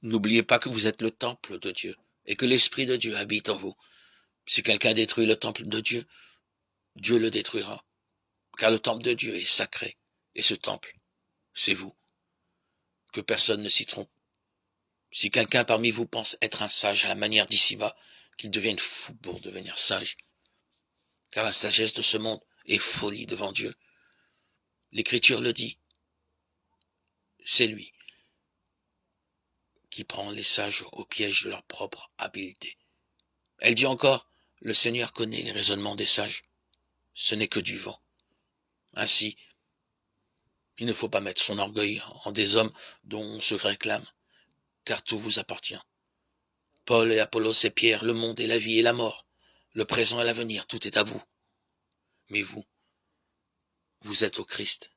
N'oubliez pas que vous êtes le temple de Dieu et que l'Esprit de Dieu habite en vous. Si quelqu'un détruit le temple de Dieu, Dieu le détruira. Car le temple de Dieu est sacré. Et ce temple, c'est vous. Que personne ne s'y trompe. Si quelqu'un parmi vous pense être un sage à la manière d'ici-bas, qu'il devienne fou pour devenir sage. Car la sagesse de ce monde est folie devant Dieu. L'Écriture le dit. C'est lui qui prend les sages au piège de leur propre habileté. Elle dit encore, le Seigneur connaît les raisonnements des sages. Ce n'est que du vent. Ainsi, il ne faut pas mettre son orgueil en des hommes dont on se réclame, car tout vous appartient. Paul et Apollos et Pierre, le monde et la vie et la mort, le présent et l'avenir, tout est à vous. Mais vous, vous êtes au Christ.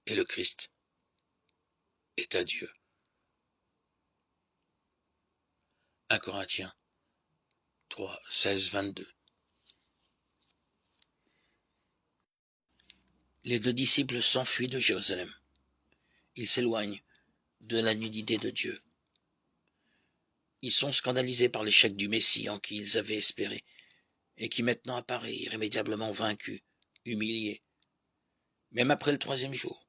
Et le Christ est à Dieu. 1 Corinthiens 3, 16, 22. Les deux disciples s'enfuient de Jérusalem. Ils s'éloignent de la nudité de Dieu. Ils sont scandalisés par l'échec du Messie en qui ils avaient espéré, et qui maintenant apparaît irrémédiablement vaincu, humilié. Même après le 3e jour,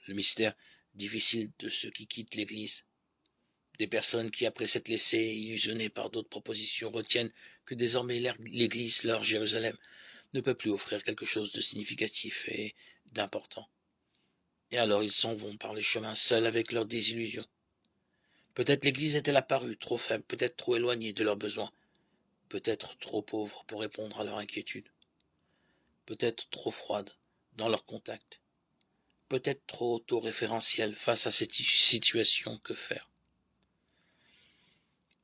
le mystère difficile de ceux qui quittent l'Église, des personnes qui, après s'être laissées illusionner par d'autres propositions, retiennent que désormais l'Église, leur Jérusalem, ne peut plus offrir quelque chose de significatif et d'important. Et alors ils s'en vont par les chemins seuls avec leurs désillusions. Peut-être l'Église est-elle apparue trop faible, peut-être trop éloignée de leurs besoins, peut-être trop pauvre pour répondre à leurs inquiétudes, peut-être trop froide dans leur contact, peut-être trop autoréférentielle face à cette situation. Que faire?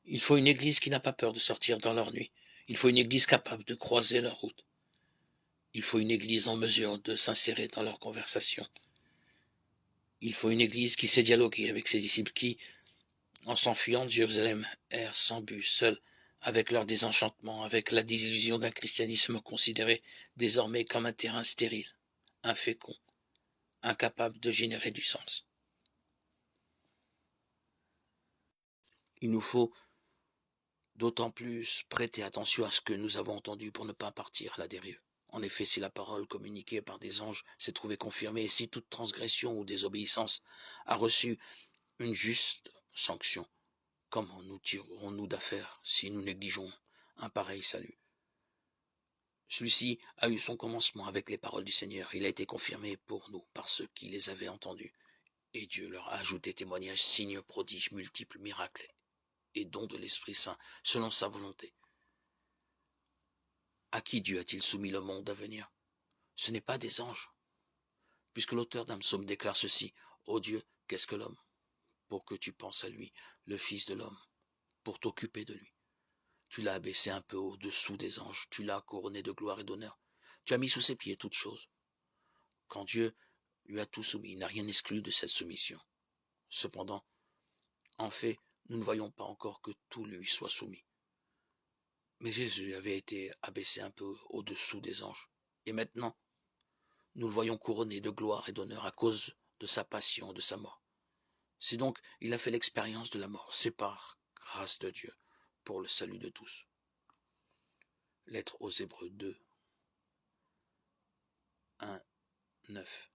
Il faut une Église qui n'a pas peur de sortir dans leur nuit. Il faut une Église capable de croiser leur route. Il faut une Église en mesure de s'insérer dans leur conversation. Il faut une Église qui sait dialoguer avec ses disciples qui, en s'enfuyant de Jérusalem, errent sans but, seuls, avec leur désenchantement, avec la désillusion d'un christianisme considéré désormais comme un terrain stérile, infécond, incapable de générer du sens. Il nous faut d'autant plus prêter attention à ce que nous avons entendu pour ne pas partir à la dérive. En effet, si la parole communiquée par des anges s'est trouvée confirmée, et si toute transgression ou désobéissance a reçu une juste sanction, comment nous tirerons-nous d'affaire si nous négligeons un pareil salut? Celui-ci a eu son commencement avec les paroles du Seigneur. Il a été confirmé pour nous par ceux qui les avaient entendus. Et Dieu leur a ajouté témoignages, signes, prodiges, multiples, miracles et dons de l'Esprit Saint, selon sa volonté. À qui Dieu a-t-il soumis le monde à venir? Ce n'est pas des anges. Puisque l'auteur d'un psaume déclare ceci, « Ô Dieu, qu'est-ce que l'homme? Pour que tu penses à lui, le Fils de l'homme, pour t'occuper de lui. Tu l'as abaissé un peu au-dessous des anges, tu l'as couronné de gloire et d'honneur. Tu as mis sous ses pieds toutes choses. » Quand Dieu lui a tout soumis, il n'a rien exclu de cette soumission. Cependant, en fait, nous ne voyons pas encore que tout lui soit soumis. Mais Jésus avait été abaissé un peu au-dessous des anges. Et maintenant, nous le voyons couronné de gloire et d'honneur à cause de sa passion, de sa mort. C'est donc, il a fait l'expérience de la mort. C'est par grâce de Dieu, pour le salut de tous. Lettre aux Hébreux 2, 1, 9.